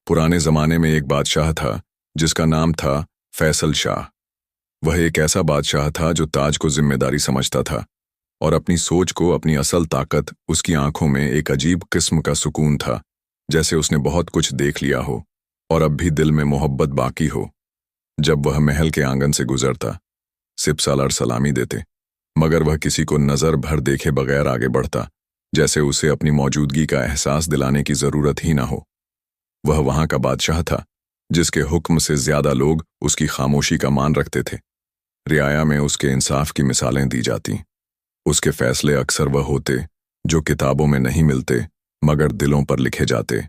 पुराने जमाने में एक बादशाह था जिसका नाम था फैसल शाह। वह एक ऐसा बादशाह था जो ताज को जिम्मेदारी समझता था और अपनी सोच को अपनी असल ताकत उसकी आंखों में एक अजीब किस्म का सुकून था, जैसे उसने बहुत कुछ देख लिया हो और अब भी दिल में मोहब्बत बाकी हो। जब वह महल के आंगन से गुजरता, सिपसालार सलामी देते, मगर वह किसी को नजर भर देखे बगैर आगे बढ़ता, जैसे उसे अपनी मौजूदगी का एहसास दिलाने की जरूरत ही ना हो। वह वहां का बादशाह था जिसके हुक्म से ज्यादा लोग उसकी खामोशी का मान रखते थे। रियाया में उसके इंसाफ की मिसालें दी जाती। उसके फैसले अक्सर वह होते जो किताबों में नहीं मिलते मगर दिलों पर लिखे जाते।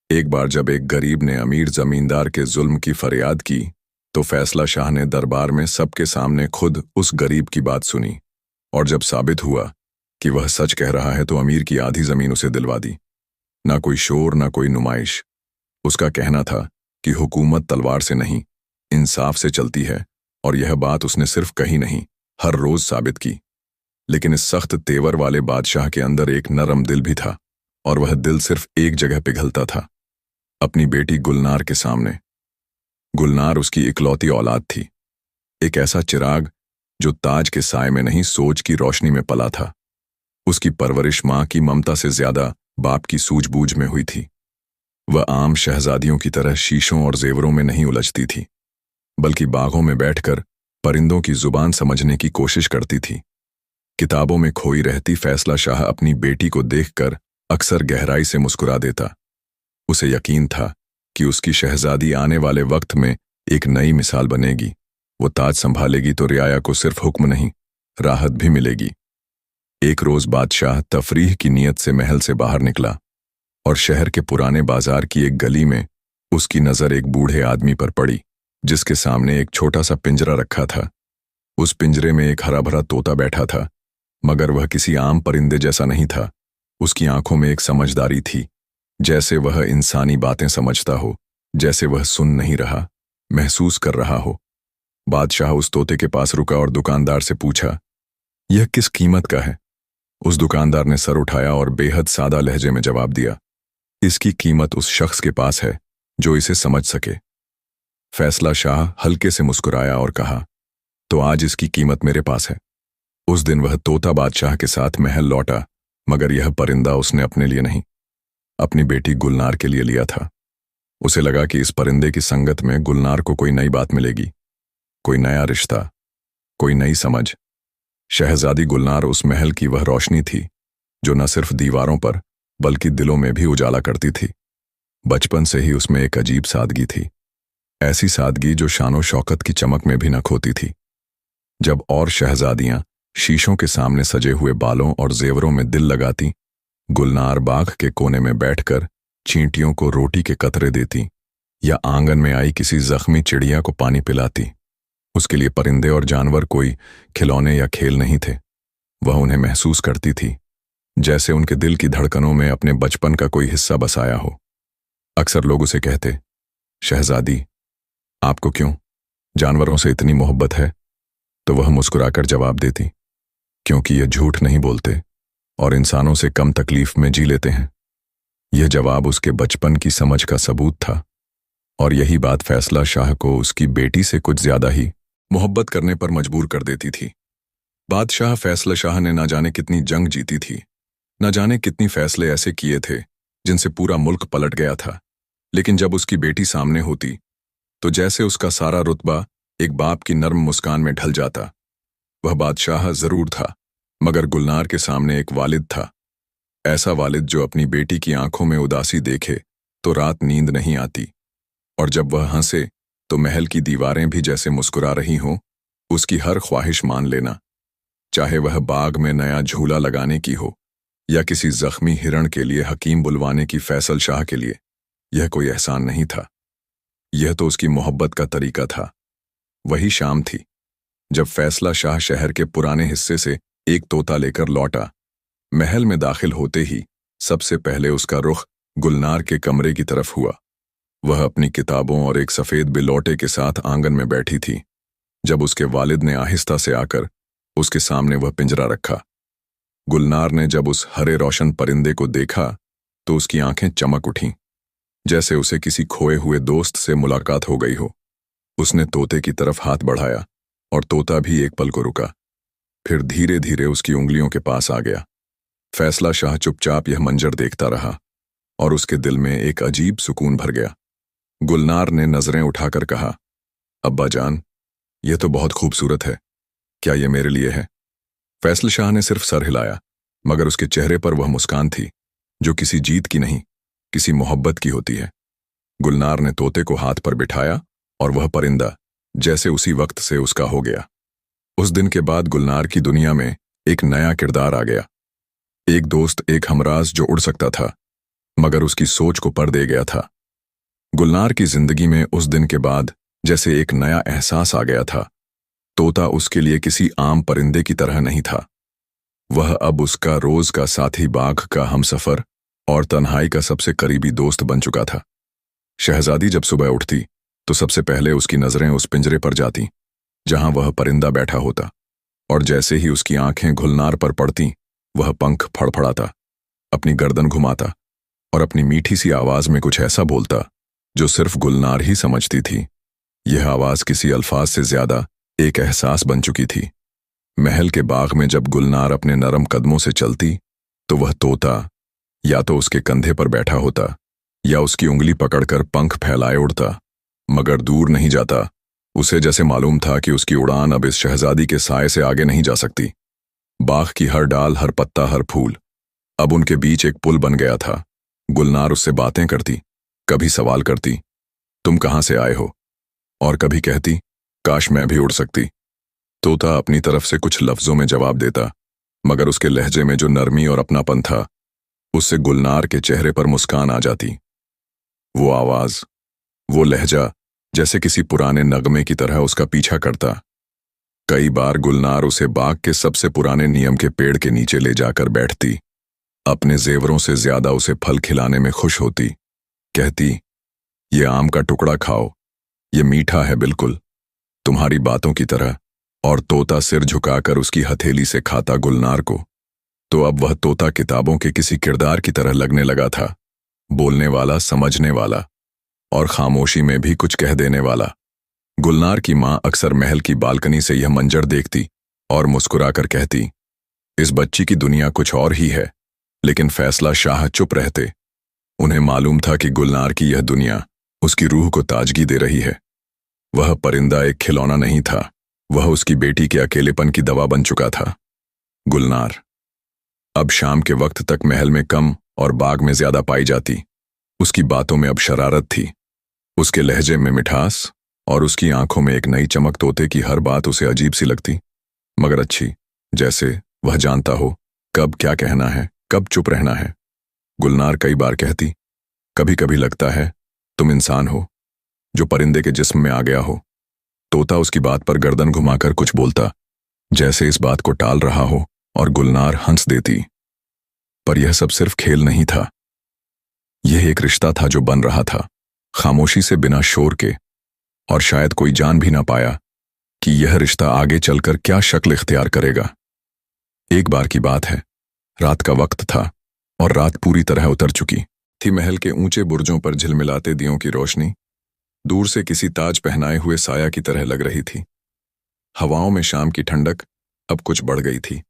एक बार जब एक गरीब ने अमीर जमींदार के जुल्म की फरियाद की, तो फैसला शाह ने दरबार में सबके सामने खुद उस गरीब की बात सुनी, और जब साबित हुआ कि वह सच कह रहा है तो अमीर की आधी जमीन उसे दिलवा दी। ना कोई शोर, ना कोई नुमाइश। उसका कहना था कि हुकूमत तलवार से नहीं, इंसाफ से चलती है, और यह बात उसने सिर्फ कही नहीं, हर रोज साबित की। लेकिन इस सख्त तेवर वाले बादशाह के अंदर एक नरम दिल भी था, और वह दिल सिर्फ एक जगह पिघलता था, अपनी बेटी गुलनार के सामने। गुलनार उसकी इकलौती औलाद थी, एक ऐसा चिराग जो ताज के साए में नहीं, सोच की रोशनी में पला था। उसकी परवरिश मां की ममता से ज्यादा बाप की सूझबूझ में हुई थी। वह आम शहजादियों की तरह शीशों और जेवरों में नहीं उलझती थी, बल्कि बागों में बैठकर परिंदों की जुबान समझने की कोशिश करती थी। किताबों में खोई रहती फैसला शाह अपनी बेटी को देखकर अक्सर गहराई से मुस्कुरा देता। उसे यकीन था कि उसकी शहजादी आने वाले वक्त में एक नई मिसाल बनेगी। वो ताज संभालेगी तो रियाया को सिर्फ हुक्म नहीं, राहत भी मिलेगी। एक रोज बादशाह तफरीह की नीयत से महल से बाहर निकला, और शहर के पुराने बाजार की एक गली में उसकी नजर एक बूढ़े आदमी पर पड़ी जिसके सामने एक छोटा सा पिंजरा रखा था। उस पिंजरे में एक हरा भरा तोता बैठा था, मगर वह किसी आम परिंदे जैसा नहीं था। उसकी आंखों में एक समझदारी थी, जैसे वह इंसानी बातें समझता हो, जैसे वह सुन नहीं रहा, महसूस कर रहा हो। बादशाह उस तोते के पास रुका और दुकानदार से पूछा, यह किस कीमत का है? उस दुकानदार ने सर उठाया और बेहद सादा लहजे में जवाब दिया, इसकी कीमत उस शख्स के पास है जो इसे समझ सके। फैसला शाह हल्के से मुस्कुराया और कहा, तो आज इसकी कीमत मेरे पास है। उस दिन वह तोता बादशाह के साथ महल लौटा, मगर यह परिंदा उसने अपने लिए नहीं, अपनी बेटी गुलनार के लिए लिया था। उसे लगा कि इस परिंदे की संगत में गुलनार को कोई नई बात मिलेगी, कोई नया रिश्ता, कोई नई समझ। शहजादी गुलनार उस महल की वह रोशनी थी जो न सिर्फ दीवारों पर बल्कि दिलों में भी उजाला करती थी। बचपन से ही उसमें एक अजीब सादगी थी, ऐसी सादगी जो शानो शौकत की चमक में भी न खोती थी। जब और शहजादियां शीशों के सामने सजे हुए बालों और जेवरों में दिल लगाती, गुलनार बाग के कोने में बैठकर चींटियों को रोटी के कतरे देती या आंगन में आई किसी जख्मी चिड़िया को पानी पिलाती। उसके लिए परिंदे और जानवर कोई खिलौने या खेल नहीं थे। वह उन्हें महसूस करती थी जैसे उनके दिल की धड़कनों में अपने बचपन का कोई हिस्सा बसाया हो। अक्सर लोग उसे कहते, शहजादी, आपको क्यों जानवरों से इतनी मोहब्बत है? तो वह मुस्कुराकर जवाब देती, क्योंकि ये झूठ नहीं बोलते और इंसानों से कम तकलीफ में जी लेते हैं। यह जवाब उसके बचपन की समझ का सबूत था, और यही बात फैसला शाह को उसकी बेटी से कुछ ज्यादा ही मोहब्बत करने पर मजबूर कर देती थी। बादशाह फैसला शाह ने न जाने कितनी जंग जीती थी, न जाने कितनी फैसले ऐसे किए थे जिनसे पूरा मुल्क पलट गया था, लेकिन जब उसकी बेटी सामने होती तो जैसे उसका सारा रुतबा एक बाप की नर्म मुस्कान में ढल जाता। वह बादशाह जरूर था, मगर गुलनार के सामने एक वालिद था, ऐसा वालिद जो अपनी बेटी की आंखों में उदासी देखे तो रात नींद नहीं आती, और जब वह हंसे तो महल की दीवारें भी जैसे मुस्कुरा रही हों। उसकी हर ख्वाहिश मान लेना, चाहे वह बाग में नया झूला लगाने की हो या किसी जख्मी हिरण के लिए हकीम बुलवाने की फैसल शाह के लिए, यह कोई एहसान नहीं था, यह तो उसकी मोहब्बत का तरीका था। वही शाम थी जब फैसला शाह शहर के पुराने हिस्से से एक तोता लेकर लौटा। महल में दाखिल होते ही सबसे पहले उसका रुख गुलनार के कमरे की तरफ हुआ। वह अपनी किताबों और एक सफेद बिलौटे के साथ आंगन में बैठी थी जब उसके वालिद ने आहिस्ता से आकर उसके सामने वह पिंजरा रखा। गुलनार ने जब उस हरे रोशन परिंदे को देखा तो उसकी आंखें चमक उठीं। जैसे उसे किसी खोए हुए दोस्त से मुलाकात हो गई हो। उसने तोते की तरफ हाथ बढ़ाया और तोता भी एक पल को रुका, फिर धीरे धीरे उसकी उंगलियों के पास आ गया। फैसला शाह चुपचाप यह मंजर देखता रहा और उसके दिल में एक अजीब सुकून भर गया। गुलनार ने नजरें उठाकर कहा, अब्बा जान, यह तो बहुत खूबसूरत है, क्या यह मेरे लिए है? फैसल शाह ने सिर्फ सर हिलाया, मगर उसके चेहरे पर वह मुस्कान थी जो किसी जीत की नहीं, किसी मोहब्बत की होती है। गुलनार ने तोते को हाथ पर बिठाया और वह परिंदा जैसे उसी वक्त से उसका हो गया। उस दिन के बाद गुलनार की दुनिया में एक नया किरदार आ गया। एक दोस्त, एक हमराज जो उड़ सकता था, मगर उसकी सोच को पर दे गया था। गुलनार की जिंदगी में उस दिन के बाद जैसे एक नया एहसास आ गया था। तोता उसके लिए किसी आम परिंदे की तरह नहीं था। वह अब उसका रोज का साथी, बाघ का हमसफर और तन्हाई का सबसे करीबी दोस्त बन चुका था। शहजादी जब सुबह उठती तो सबसे पहले उसकी नजरें उस पिंजरे पर जाती जहां वह परिंदा बैठा होता, और जैसे ही उसकी आंखें गुलनार पर पड़ती, वह पंख फड़फड़ाता, अपनी गर्दन घुमाता और अपनी मीठी सी आवाज में कुछ ऐसा बोलता जो सिर्फ गुलनार ही समझती थी। यह आवाज किसी अल्फाज से ज्यादा एक एहसास बन चुकी थी। महल के बाग में जब गुलनार अपने नरम कदमों से चलती तो वह तोता या तो उसके कंधे पर बैठा होता या उसकी उंगली पकड़कर पंख फैलाए उड़ता, मगर दूर नहीं जाता। उसे जैसे मालूम था कि उसकी उड़ान अब इस शहजादी के साए से आगे नहीं जा सकती। बाग की हर डाल, हर पत्ता, हर फूल, अब उनके बीच एक पुल बन गया था। गुलनार उससे बातें करती, कभी सवाल करती, तुम कहां से आए हो, और कभी कहती, काश मैं भी उड़ सकती। तोता अपनी तरफ से कुछ लफ्जों में जवाब देता, मगर उसके लहजे में जो नरमी और अपनापन था, उससे गुलनार के चेहरे पर मुस्कान आ जाती। वो आवाज, वो लहजा जैसे किसी पुराने नगमे की तरह उसका पीछा करता। कई बार गुलनार उसे बाग के सबसे पुराने नियम के पेड़ के नीचे ले जाकर बैठती, अपने जेवरों से ज्यादा उसे फल खिलाने में खुश होती। कहती, ये आम का टुकड़ा खाओ, ये मीठा है बिल्कुल तुम्हारी बातों की तरह। और तोता सिर झुकाकर उसकी हथेली से खाता गुलनार को। तो अब वह तोता किताबों के किसी किरदार की तरह लगने लगा था, बोलने वाला, समझने वाला और खामोशी में भी कुछ कह देने वाला। गुलनार की मां अक्सर महल की बालकनी से यह मंजर देखती और मुस्कुराकर कहती, इस बच्ची की दुनिया कुछ और ही है। लेकिन फैसला शाह चुप रहते। उन्हें मालूम था कि गुलनार की यह दुनिया उसकी रूह को ताजगी दे रही है। वह परिंदा एक खिलौना नहीं था, वह उसकी बेटी के अकेलेपन की दवा बन चुका था। गुलनार अब शाम के वक्त तक महल में कम और बाग में ज्यादा पाई जाती। उसकी बातों में अब शरारत थी, उसके लहजे में मिठास और उसकी आंखों में एक नई चमक। तोते की हर बात उसे अजीब सी लगती, मगर अच्छी, जैसे वह जानता हो कब क्या कहना है, कब चुप रहना है। गुलनार कई बार कहती, कभी कभी लगता है तुम इंसान हो जो परिंदे के जिस्म में आ गया हो। तोता उसकी बात पर गर्दन घुमाकर कुछ बोलता, जैसे इस बात को टाल रहा हो, और गुलनार हंस देती। पर यह सब सिर्फ खेल नहीं था, यह एक रिश्ता था जो बन रहा था, खामोशी से, बिना शोर के। और शायद कोई जान भी ना पाया कि यह रिश्ता आगे चलकर क्या शक्ल इख्तियार करेगा। एक बार की बात है, रात का वक्त था और रात पूरी तरह उतर चुकी थी। महल के ऊंचे बुर्जों पर झिलमिलाते दियों की रोशनी दूर से किसी ताज पहनाए हुए साया की तरह लग रही थी। हवाओं में शाम की ठंडक अब कुछ बढ़ गई थी,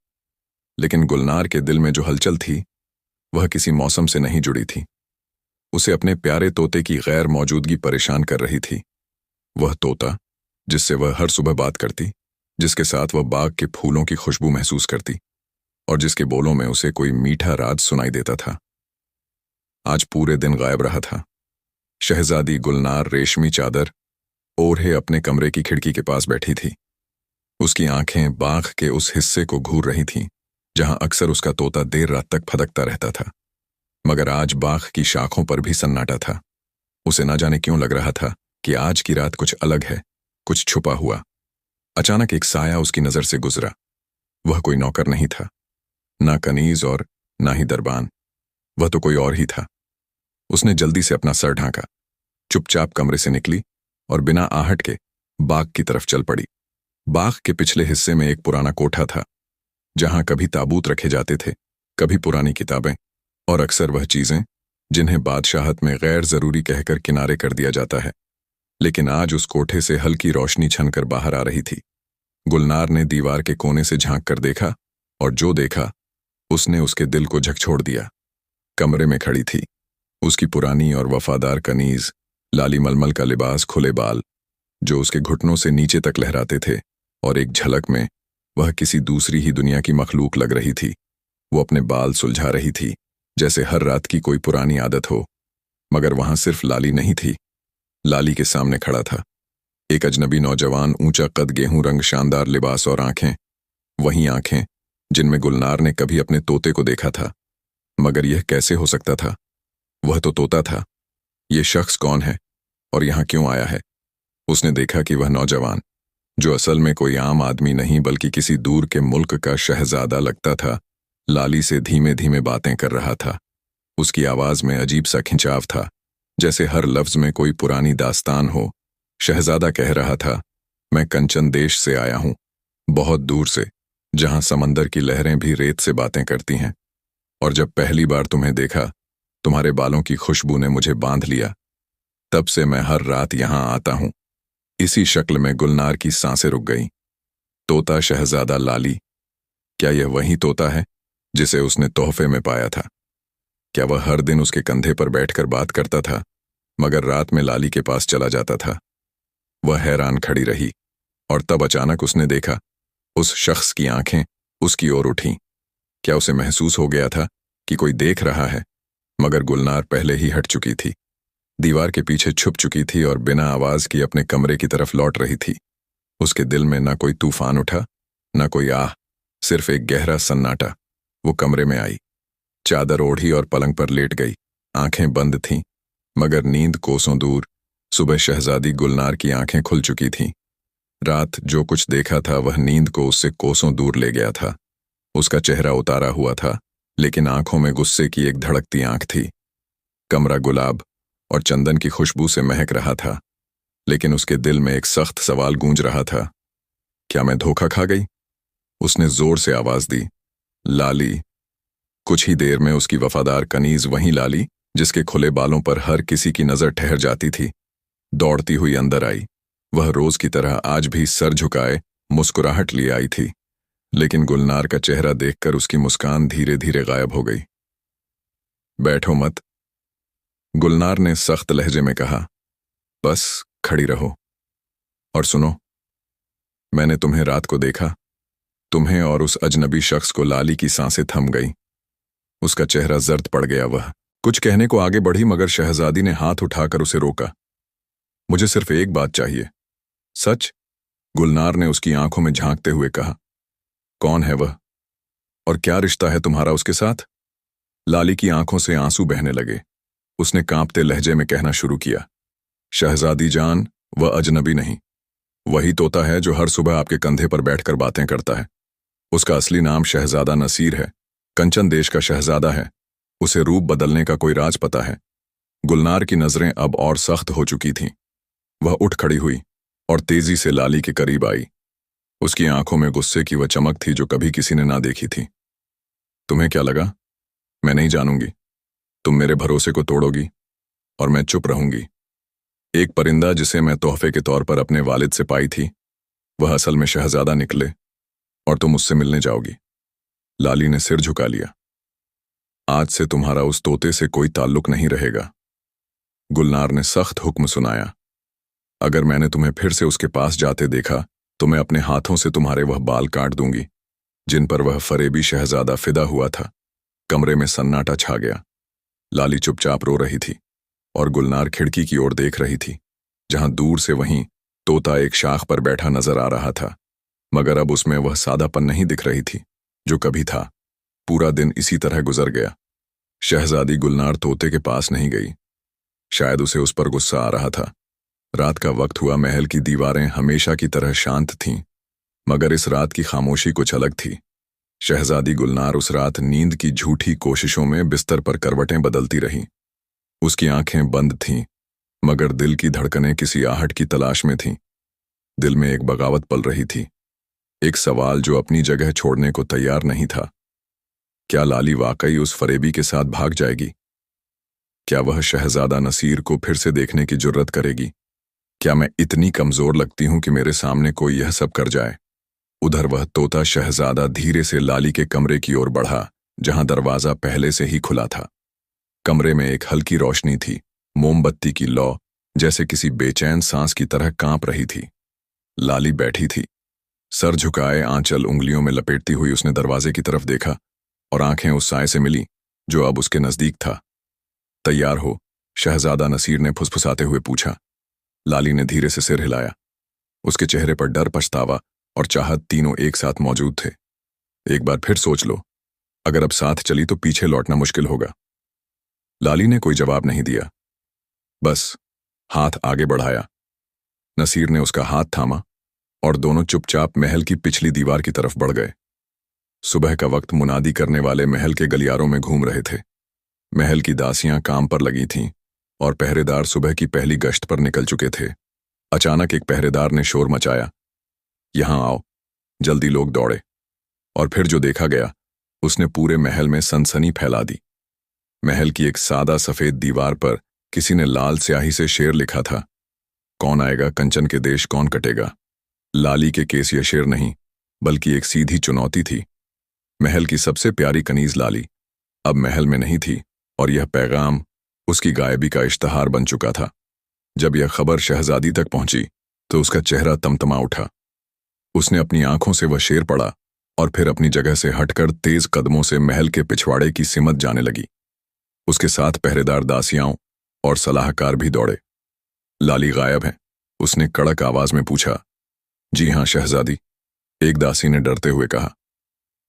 लेकिन गुलनार के दिल में जो हलचल थी वह किसी मौसम से नहीं जुड़ी थी। उसे अपने प्यारे तोते की गैर मौजूदगी परेशान कर रही थी। वह तोता जिससे वह हर सुबह बात करती, जिसके साथ वह बाग के फूलों की खुशबू महसूस करती और जिसके बोलों में उसे कोई मीठा राज सुनाई देता था, आज पूरे दिन गायब रहा था। शहजादी गुलनार रेशमी चादर ओढ़े अपने कमरे की खिड़की के पास बैठी थी। उसकी आंखें बाग के उस हिस्से को घूर रही थीं जहां अक्सर उसका तोता देर रात तक फदकता रहता था, मगर आज बाग की शाखों पर भी सन्नाटा था। उसे ना जाने क्यों लग रहा था कि आज की रात कुछ अलग है, कुछ छुपा हुआ। अचानक एक साया उसकी नजर से गुजरा। वह कोई नौकर नहीं था, ना कनीज और ना ही दरबान, वह तो कोई और ही था। उसने जल्दी से अपना सर ढांका, चुपचाप कमरे से निकली और बिना आहट के बाग की तरफ चल पड़ी। बाग के पिछले हिस्से में एक पुराना कोठा था जहां कभी ताबूत रखे जाते थे, कभी पुरानी किताबें और अक्सर वह चीजें जिन्हें बादशाहत में गैर जरूरी कहकर किनारे कर दिया जाता है। लेकिन आज उस कोठे से हल्की रोशनी छनकर बाहर आ रही थी। गुलनार ने दीवार के कोने से झांक कर देखा, और जो देखा उसने उसके दिल को झकझोर दिया। कमरे में खड़ी थी उसकी पुरानी और वफादार कनीज, लाली मलमल का लिबास, खुले बाल जो उसके घुटनों से नीचे तक लहराते थे, और एक झलक में वह किसी दूसरी ही दुनिया की मखलूक लग रही थी। वो अपने बाल सुलझा रही थी जैसे हर रात की कोई पुरानी आदत हो। मगर वहां सिर्फ लाली नहीं थी। लाली के सामने खड़ा था एक अजनबी नौजवान, ऊंचा कद, गेहूं रंग, शानदार लिबास और आंखें, वही आंखें जिनमें गुलनार ने कभी अपने तोते को देखा था। मगर यह कैसे हो सकता था? वह तो तोता था। ये शख्स कौन है और यहां क्यों आया है? उसने देखा कि वह नौजवान, जो असल में कोई आम आदमी नहीं बल्कि किसी दूर के मुल्क का शहजादा लगता था, लाली से धीमे धीमे बातें कर रहा था। उसकी आवाज में अजीब सा खिंचाव था, जैसे हर लफ्ज में कोई पुरानी दास्तान हो। शहजादा कह रहा था, मैं कंचन देश से आया हूं, बहुत दूर से, जहां समंदर की लहरें भी रेत से बातें करती हैं। और जब पहली बार तुम्हें देखा, तुम्हारे बालों की खुशबू ने मुझे बांध लिया। तब से मैं हर रात यहां आता हूं। इसी शक्ल में गुलनार की सांसें रुक गईं। तोता शहजादा लाली, क्या यह वही तोता है जिसे उसने तोहफे में पाया था? क्या वह हर दिन उसके कंधे पर बैठकर बात करता था, मगर रात में लाली के पास चला जाता था? वह हैरान खड़ी रही, और तब अचानक उसने देखा उस शख्स की आंखें उसकी ओर उठीं। क्या उसे महसूस हो गया था कि कोई देख रहा है? मगर गुलनार पहले ही हट चुकी थी, दीवार के पीछे छुप चुकी थी और बिना आवाज की अपने कमरे की तरफ लौट रही थी। उसके दिल में न कोई तूफान उठा, न कोई आह, सिर्फ एक गहरा सन्नाटा। वो कमरे में आई, चादर ओढ़ी और पलंग पर लेट गई। आंखें बंद थीं, मगर नींद कोसों दूर। सुबह शहजादी गुलनार की आंखें खुल चुकी थीं। रात जो कुछ देखा था वह नींद को उससे कोसों दूर ले गया था। उसका चेहरा उतारा हुआ था, लेकिन आंखों में गुस्से की एक धड़कती आंख थी। कमरा गुलाब और चंदन की खुशबू से महक रहा था, लेकिन उसके दिल में एक सख्त सवाल गूंज रहा था। क्या मैं धोखा खा गई? उसने जोर से आवाज दी, लाली। कुछ ही देर में उसकी वफादार कनीज, वही लाली जिसके खुले बालों पर हर किसी की नजर ठहर जाती थी, दौड़ती हुई अंदर आई। वह रोज की तरह आज भी सर झुकाए मुस्कुराहट लिए आई थी, लेकिन गुलनार का चेहरा देखकर उसकी मुस्कान धीरे धीरे गायब हो गई। बैठो मत, गुलनार ने सख्त लहजे में कहा, बस खड़ी रहो और सुनो। मैंने तुम्हें रात को देखा, तुम्हें और उस अजनबी शख्स को। लाली की सांसें थम गई, उसका चेहरा जर्द पड़ गया। वह कुछ कहने को आगे बढ़ी, मगर शहजादी ने हाथ उठाकर उसे रोका। मुझे सिर्फ एक बात चाहिए। सच? गुलनार ने उसकी आंखों में झांकते हुए कहा। कौन है वह और क्या रिश्ता है तुम्हारा उसके साथ? लाली की आंखों से आंसू बहने लगे। उसने कांपते लहजे में कहना शुरू किया, शहजादी जान, वह अजनबी नहीं, वही तोता है जो हर सुबह आपके कंधे पर बैठकर बातें करता है। उसका असली नाम शहजादा नसीर है, कंचन देश का शहजादा है। उसे रूप बदलने का कोई राज पता है। गुलनार की नजरें अब और सख्त हो चुकी थीं। वह उठ खड़ी हुई और तेजी से लाली के करीब आई। उसकी आंखों में गुस्से की वह चमक थी जो कभी किसी ने ना देखी थी। तुम्हें क्या लगा मैं नहीं जानूंगी? तुम मेरे भरोसे को तोड़ोगी और मैं चुप रहूंगी। एक परिंदा जिसे मैं तोहफे के तौर पर अपने वालिद से पाई थी, वह असल में शहजादा निकले और तुम उससे मिलने जाओगी। लाली ने सिर झुका लिया। आज से तुम्हारा उस तोते से कोई ताल्लुक नहीं रहेगा। गुलनार ने सख्त हुक्म सुनाया। अगर मैंने तुम्हें फिर से उसके पास जाते देखा तो मैं अपने हाथों से तुम्हारे वह बाल काट दूंगी जिन पर वह फरेबी शहजादा फिदा हुआ था। कमरे में सन्नाटा छा गया। लाली चुपचाप रो रही थी और गुलनार खिड़की की ओर देख रही थी, जहां दूर से वहीं तोता एक शाख पर बैठा नजर आ रहा था, मगर अब उसमें वह सादापन नहीं दिख रही थी जो कभी था। पूरा दिन इसी तरह गुजर गया। शहजादी गुलनार तोते के पास नहीं गई। शायद उसे उस पर गुस्सा आ रहा था। रात का वक्त हुआ। महल की दीवारें हमेशा की तरह शांत थीं, मगर इस रात की खामोशी कुछ अलग थी। शहजादी गुलनार उस रात नींद की झूठी कोशिशों में बिस्तर पर करवटें बदलती रही। उसकी आंखें बंद थीं, मगर दिल की धड़कनें किसी आहट की तलाश में थीं। दिल में एक बगावत पल रही थी, एक सवाल जो अपनी जगह छोड़ने को तैयार नहीं था। क्या लाली वाकई उस फरेबी के साथ भाग जाएगी? क्या वह शहजादा नसीर को फिर से देखने की जुर्रत करेगी? क्या मैं इतनी कमजोर लगती हूं कि मेरे सामने कोई यह सब कर जाए? उधर वह तोता शहजादा धीरे से लाली के कमरे की ओर बढ़ा, जहां दरवाजा पहले से ही खुला था। कमरे में एक हल्की रोशनी थी, मोमबत्ती की लौ जैसे किसी बेचैन सांस की तरह कांप रही थी। लाली बैठी थी, सर झुकाए, आंचल उंगलियों में लपेटती हुई उसने दरवाजे की तरफ देखा और आंखें उस साय से मिली जो अब उसके नजदीक था। तैयार हो? शहजादा नसीर ने फुसफुसाते हुए पूछा। लाली ने धीरे से सिर हिलाया। उसके चेहरे पर डर, पछतावा और चाहत तीनों एक साथ मौजूद थे। एक बार फिर सोच लो, अगर अब साथ चली तो पीछे लौटना मुश्किल होगा। लाली ने कोई जवाब नहीं दिया, बस हाथ आगे बढ़ाया। नसीर ने उसका हाथ थामा और दोनों चुपचाप महल की पिछली दीवार की तरफ बढ़ गए। सुबह का वक्त मुनादी करने वाले महल के गलियारों में घूम रहे थे। महल की दासियां काम पर लगी थीं और पहरेदार सुबह की पहली गश्त पर निकल चुके थे। अचानक एक पहरेदार ने शोर मचाया, यहां आओ। जल्दी लोग दौड़े और फिर जो देखा गया उसने पूरे महल में सनसनी फैला दी। महल की एक सादा सफेद दीवार पर किसी ने लाल स्याही से शेर लिखा था, कौन आएगा कंचन के देश कौन कटेगा। लाली के केस यह शेर नहीं बल्कि एक सीधी चुनौती थी। महल की सबसे प्यारी कनीज लाली अब महल में नहीं थी और यह पैगाम उसकी गायबी का इश्तहार बन चुका था। जब यह खबर शहजादी तक पहुंची तो उसका चेहरा तमतमा उठा। उसने अपनी आंखों से वह शेर पढ़ा और फिर अपनी जगह से हटकर तेज कदमों से महल के पिछवाड़े की सिमत जाने लगी। उसके साथ पहरेदार दासियां और सलाहकार भी दौड़े। लाली गायब है? उसने कड़क आवाज में पूछा। जी हां शहजादी, एक दासी ने डरते हुए कहा।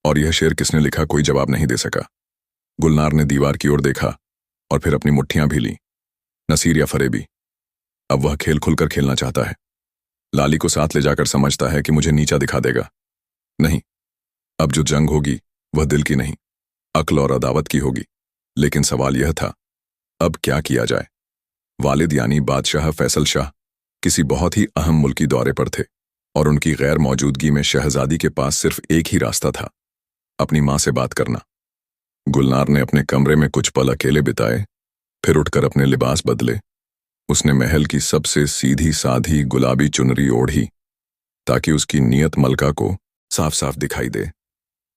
और यह शेर किसने लिखा? कोई जवाब नहीं दे सका। गुलनार ने दीवार की ओर देखा और फिर अपनी मुट्ठियां भी लीं। नसीर या फरेबी? अब वह खेल खुलकर खेलना चाहता है। लाली को साथ ले जाकर समझता है कि मुझे नीचा दिखा देगा। नहीं, अब जो जंग होगी वह दिल की नहीं, अक्ल और अदावत की होगी। लेकिन सवाल यह था, अब क्या किया जाए? वालिद यानी बादशाह फैसल शाह किसी बहुत ही अहम मुल्की दौरे पर थे और उनकी गैर मौजूदगी में शहजादी के पास सिर्फ एक ही रास्ता था, अपनी मां से बात करना। गुलनार ने अपने कमरे में कुछ पल अकेले बिताए, फिर उठकर अपने लिबास बदले। उसने महल की सबसे सीधी साधी गुलाबी चुनरी ओढ़ी ताकि उसकी नीयत मलका को साफ साफ दिखाई दे।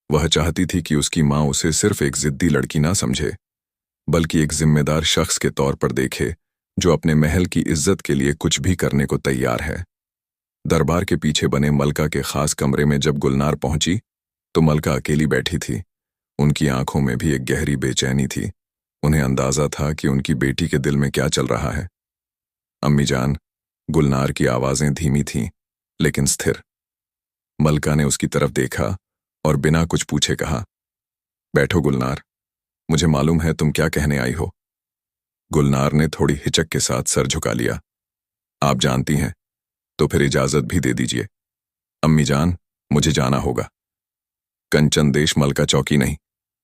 वह चाहती थी कि उसकी मां उसे सिर्फ एक जिद्दी लड़की ना समझे बल्कि एक जिम्मेदार शख्स के तौर पर देखे जो अपने महल की इज्जत के लिए कुछ भी करने को तैयार है। दरबार के पीछे बने मलका के खास कमरे में जब गुलनार पहुंची तो मलका अकेली बैठी थी। उनकी आंखों में भी एक गहरी बेचैनी थी। उन्हें अंदाजा था कि उनकी बेटी के दिल में क्या चल रहा है। अम्मी जान, गुलनार की आवाजें धीमी थीं लेकिन स्थिर। मलका ने उसकी तरफ देखा और बिना कुछ पूछे कहा, बैठो गुलनार, मुझे मालूम है तुम क्या कहने आई हो। गुलनार ने थोड़ी हिचक के साथ सर झुका लिया। आप जानती हैं तो फिर इजाजत भी दे दीजिए। अम्मी जान, मुझे जाना होगा। कंचन देश मलका चौकी नहीं,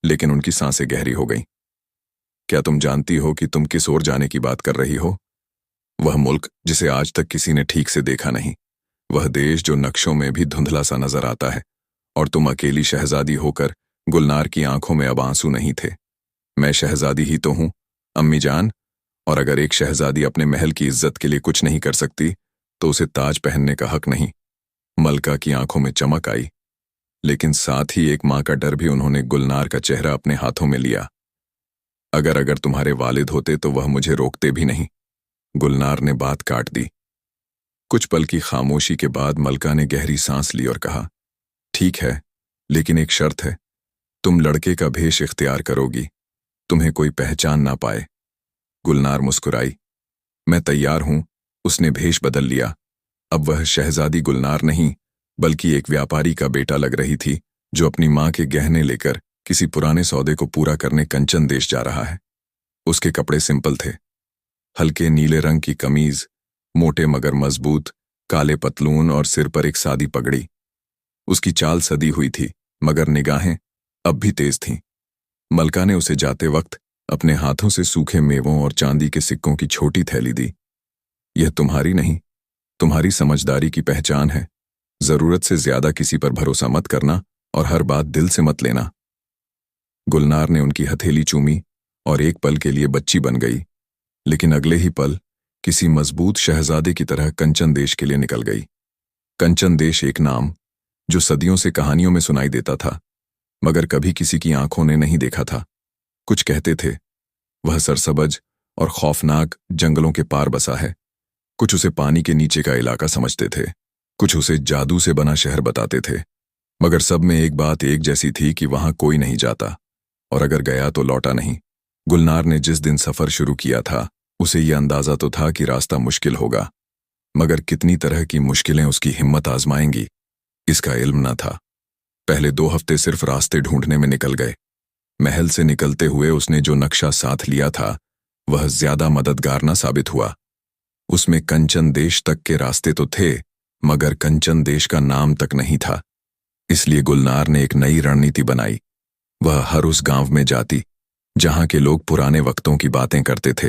लेकिन उनकी सांसें गहरी हो गईं। क्या तुम जानती हो कि तुम किस ओर जाने की बात कर रही हो? वह मुल्क जिसे आज तक किसी ने ठीक से देखा नहीं, वह देश जो नक्शों में भी धुंधला सा नजर आता है। और तुम अकेली शहजादी होकर गुलनार की आंखों में अब आंसू नहीं थे। मैं शहजादी ही तो हूं अम्मी जान, और अगर एक शहजादी अपने महल की इज्जत के लिए कुछ नहीं कर सकती तो उसे ताज पहनने का हक नहीं। मलका की आंखों में चमक आई, लेकिन साथ ही एक मां का डर भी। उन्होंने गुलनार का चेहरा अपने हाथों में लिया। अगर तुम्हारे वालिद होते तो वह मुझे रोकते भी नहीं। गुलनार ने बात काट दी। कुछ पल की खामोशी के बाद मलका ने गहरी सांस ली और कहा, ठीक है, लेकिन एक शर्त है। तुम लड़के का भेष इख्तियार करोगी, तुम्हें कोई पहचान ना पाए। गुलनार मुस्कुराई। मैं तैयार हूं। उसने भेष बदल लिया। अब वह शहजादी गुलनार नहीं बल्कि एक व्यापारी का बेटा लग रही थी जो अपनी मां के गहने लेकर किसी पुराने सौदे को पूरा करने कंचन देश जा रहा है। उसके कपड़े सिंपल थे, हल्के नीले रंग की कमीज, मोटे मगर मजबूत काले पतलून और सिर पर एक सादी पगड़ी। उसकी चाल सदी हुई थी मगर निगाहें अब भी तेज थीं। मलका ने उसे जाते वक्त अपने हाथों से सूखे मेवों और चांदी के सिक्कों की छोटी थैली दी। यह तुम्हारी नहीं, तुम्हारी समझदारी की पहचान है। जरूरत से ज्यादा किसी पर भरोसा मत करना और हर बात दिल से मत लेना। गुलनार ने उनकी हथेली चूमी और एक पल के लिए बच्ची बन गई, लेकिन अगले ही पल किसी मजबूत शहजादे की तरह कंचन देश के लिए निकल गई। कंचन देश एक नाम जो सदियों से कहानियों में सुनाई देता था, मगर कभी किसी की आंखों ने नहीं देखा था। कुछ कहते थे वह सरसब्ज और खौफनाक जंगलों के पार बसा है, कुछ उसे पानी के नीचे का इलाका समझते थे, कुछ उसे जादू से बना शहर बताते थे, मगर सब में एक बात एक जैसी थी कि वहां कोई नहीं जाता, और अगर गया तो लौटा नहीं। गुलनार ने जिस दिन सफर शुरू किया था उसे यह अंदाजा तो था कि रास्ता मुश्किल होगा, मगर कितनी तरह की मुश्किलें उसकी हिम्मत आजमाएंगी इसका इल्म न था। पहले 2 हफ्ते सिर्फ रास्ते ढूंढने में निकल गए। महल से निकलते हुए उसने जो नक्शा साथ लिया था वह ज्यादा मददगार न साबित हुआ। उसमें कंचन देश तक के रास्ते तो थे, मगर कंचन देश का नाम तक नहीं था। इसलिए गुलनार ने एक नई रणनीति बनाई। वह हर उस गांव में जाती जहां के लोग पुराने वक्तों की बातें करते थे।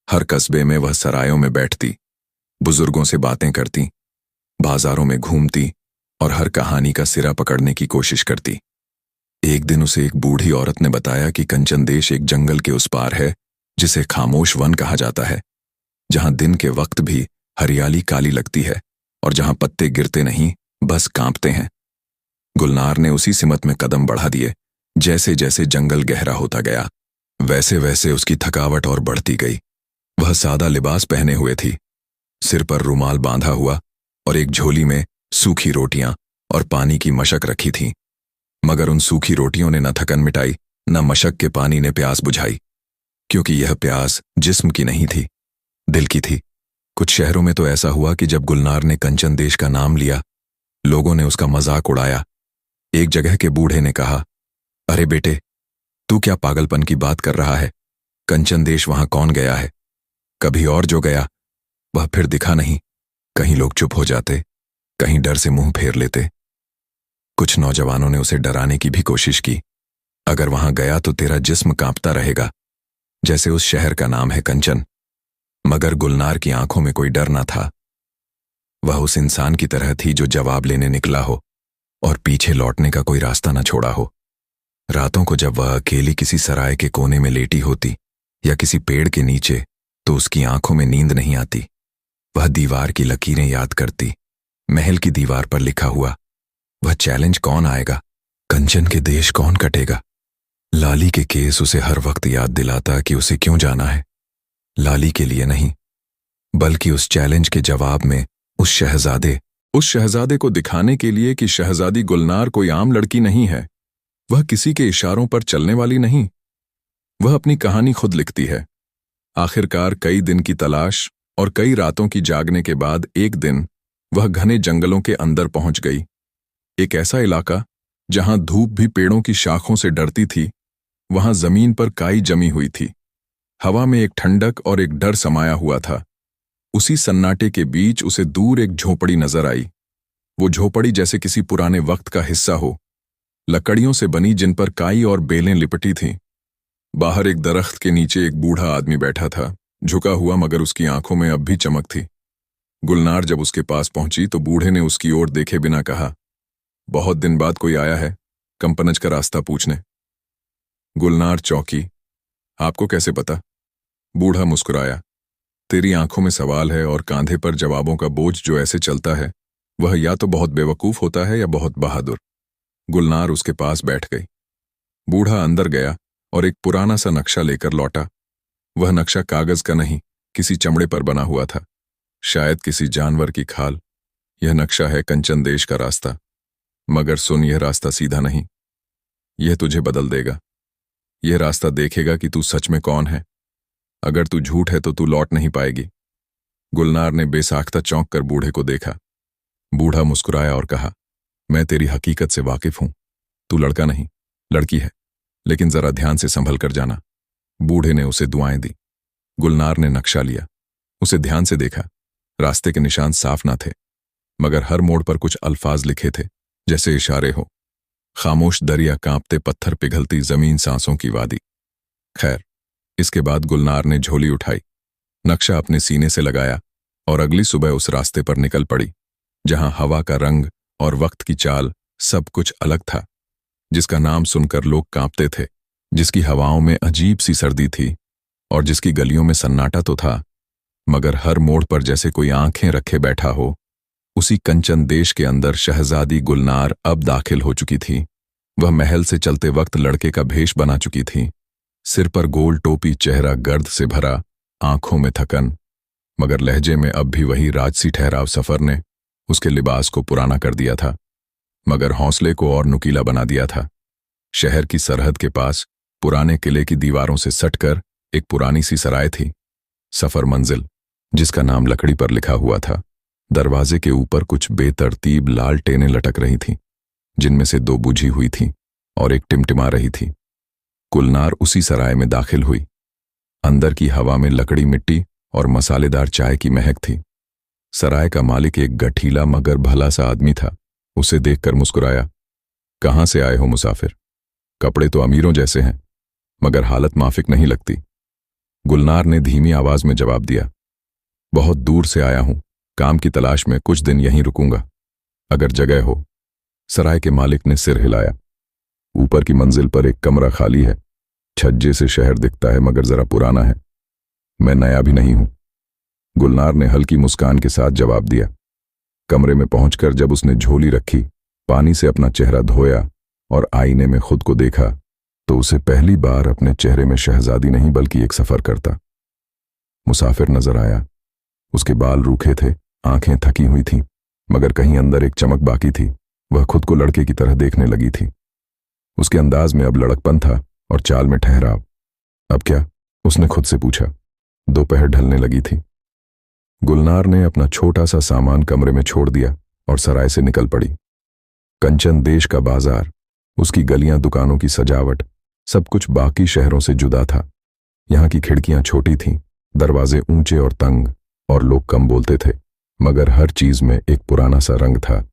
हर कस्बे में वह सरायों में बैठती, बुजुर्गों से बातें करती, बाजारों में घूमती और हर कहानी का सिरा पकड़ने की कोशिश करती। एक दिन उसे एक बूढ़ी औरत ने बताया कि कंचन देश एक जंगल के उस पार है जिसे खामोश वन कहा जाता है, जहां दिन के वक्त भी हरियाली काली लगती है और जहां पत्ते गिरते नहीं बस कांपते हैं। गुलनार ने उसी सिमत में कदम बढ़ा दिए। जैसे जैसे जंगल गहरा होता गया वैसे वैसे उसकी थकावट और बढ़ती गई। वह सादा लिबास पहने हुए थी, सिर पर रुमाल बांधा हुआ और एक झोली में सूखी रोटियां और पानी की मशक रखी थी, मगर उन सूखी रोटियों ने न थकन मिटाई न मशक के पानी ने प्यास बुझाई, क्योंकि यह प्यास जिस्म की नहीं थी, दिल की थी। कुछ शहरों में तो ऐसा हुआ कि जब गुलनार ने कंचन देश का नाम लिया लोगों ने उसका मजाक उड़ाया। एक जगह के बूढ़े ने कहा, अरे बेटे, तू क्या पागलपन की बात कर रहा है? कंचन देश वहां कौन गया है? कभी और जो गया वह फिर दिखा नहीं। कहीं लोग चुप हो जाते, कहीं डर से मुंह फेर लेते। कुछ नौजवानों ने उसे डराने की भी कोशिश की, अगर वहां गया तो तेरा जिस्म कांपता रहेगा, जैसे उस शहर का नाम है कंचन। मगर गुलनार की आंखों में कोई डर ना था। वह उस इंसान की तरह थी जो जवाब लेने निकला हो और पीछे लौटने का कोई रास्ता न छोड़ा हो। रातों को जब वह अकेली किसी सराय के कोने में लेटी होती या किसी पेड़ के नीचे तो उसकी आंखों में नींद नहीं आती। वह दीवार की लकीरें याद करती। महल की दीवार पर लिखा हुआ, वह चैलेंज कौन आएगा, कंचन के देश कौन कटेगा। लाली के केस उसे हर वक्त याद दिलाता कि उसे क्यों जाना है। लाली के लिए नहीं, बल्कि उस चैलेंज के जवाब में उस शहजादे को दिखाने के लिए कि शहजादी गुलनार कोई आम लड़की नहीं है। वह किसी के इशारों पर चलने वाली नहीं, वह अपनी कहानी खुद लिखती है। आखिरकार कई दिन की तलाश और कई रातों की जागने के बाद एक दिन वह घने जंगलों के अंदर पहुंच गई। एक ऐसा इलाका जहां धूप भी पेड़ों की शाखों से डरती थी। वहां जमीन पर काई जमी हुई थी, हवा में एक ठंडक और एक डर समाया हुआ था। उसी सन्नाटे के बीच उसे दूर एक झोपड़ी नजर आई। वो झोपड़ी जैसे किसी पुराने वक्त का हिस्सा हो, लकड़ियों से बनी जिन पर काई और बेलें लिपटी थीं। बाहर एक दरख्त के नीचे एक बूढ़ा आदमी बैठा था, झुका हुआ, मगर उसकी आंखों में अब भी चमक थी। गुलनार जब उसके पास पहुंची तो बूढ़े ने उसकी ओर देखे बिना कहा, बहुत दिन बाद कोई आया है कंपनज का रास्ता पूछने। गुलनार चौंकी, आपको कैसे पता? बूढ़ा मुस्कुराया, तेरी आंखों में सवाल है और कांधे पर जवाबों का बोझ जो ऐसे चलता है वह या तो बहुत बेवकूफ होता है या बहुत बहादुर। गुलनार उसके पास बैठ गई। बूढ़ा अंदर गया और एक पुराना सा नक्शा लेकर लौटा। वह नक्शा कागज का नहीं, किसी चमड़े पर बना हुआ था, शायद किसी जानवर की खाल। यह नक्शा है कंचन देश का रास्ता, मगर सुन, यह रास्ता सीधा नहीं, यह तुझे बदल देगा। यह रास्ता देखेगा कि तू सच में कौन है। अगर तू झूठ है तो तू लौट नहीं पाएगी। गुलनार ने बेसाख्ता चौंक कर बूढ़े को देखा। बूढ़ा मुस्कुराया और कहा, मैं तेरी हकीकत से वाकिफ हूं। तू लड़का नहीं, लड़की है, लेकिन जरा ध्यान से संभल कर जाना। बूढ़े ने उसे दुआएं दी। गुलनार ने नक्शा लिया, उसे ध्यान से देखा। रास्ते के निशान साफ ना थे, मगर हर मोड़ पर कुछ अल्फाज लिखे थे जैसे इशारे हो। खामोश दरिया, कांपते पत्थर, पिघलती जमीन, सांसों की वादी। खैर, इसके बाद गुलनार ने झोली उठाई, नक्शा अपने सीने से लगाया और अगली सुबह उस रास्ते पर निकल पड़ी जहां हवा का रंग और वक्त की चाल सब कुछ अलग था, जिसका नाम सुनकर लोग कांपते थे, जिसकी हवाओं में अजीब सी सर्दी थी और जिसकी गलियों में सन्नाटा तो था, मगर हर मोड़ पर जैसे कोई आंखें रखे बैठा हो। उसी कंचन देश के अंदर शहजादी गुलनार अब दाखिल हो चुकी थी। वह महल से चलते वक्त लड़के का भेष बना चुकी थी। सिर पर गोल टोपी, चेहरा गर्द से भरा, आंखों में थकन, मगर लहजे में अब भी वही राजसी ठहराव। सफर ने उसके लिबास को पुराना कर दिया था, मगर हौसले को और नुकीला बना दिया था। शहर की सरहद के पास पुराने किले की दीवारों से सटकर एक पुरानी सी सराय थी। सफर मंजिल, जिसका नाम लकड़ी पर लिखा हुआ था। दरवाजे के ऊपर कुछ बेतरतीब लाल टेनें लटक रही थीं, जिनमें से 2 बुझी हुई थीं और एक टिमटिमा रही थी। गुलनार उसी सराय में दाखिल हुई। अंदर की हवा में लकड़ी, मिट्टी और मसालेदार चाय की महक थी। सराय का मालिक एक गठीला मगर भला सा आदमी था। उसे देखकर मुस्कुराया। कहाँ से आए हो मुसाफिर? कपड़े तो अमीरों जैसे हैं, मगर हालत माफिक नहीं लगती। गुलनार ने धीमी आवाज में जवाब दिया। बहुत दूर से आया हूं, काम की तलाश में, कुछ दिन यहीं रुकूंगा, अगर जगह हो। सराय के मालिक ने सिर हिलाया। ऊपर की मंजिल पर एक कमरा खाली है। छज्जे से शहर दिखता है, मगर जरा पुराना है। मैं नया भी नहीं हूं। गुलनार ने हल्की मुस्कान के साथ जवाब दिया। कमरे में पहुंचकर जब उसने झोली रखी, पानी से अपना चेहरा धोया और आईने में खुद को देखा, तो उसे पहली बार अपने चेहरे में शहजादी नहीं बल्कि एक सफर करता मुसाफिर नजर आया। उसके बाल रूखे थे, आंखें थकी हुई थीं, मगर कहीं अंदर एक चमक बाकी थी। वह खुद को लड़के की तरह देखने लगी थी। उसके अंदाज में अब लड़कपन था और चाल में ठहराव। अब क्या? उसने खुद से पूछा। दोपहर ढलने लगी थी। गुलनार ने अपना छोटा सा सामान कमरे में छोड़ दिया और सराय से निकल पड़ी। कंचन देश का बाजार, उसकी गलियां, दुकानों की सजावट, सब कुछ बाकी शहरों से जुदा था। यहाँ की खिड़कियां छोटी थीं, दरवाजे ऊंचे और तंग, और लोग कम बोलते थे, मगर हर चीज में एक पुराना सा रंग था,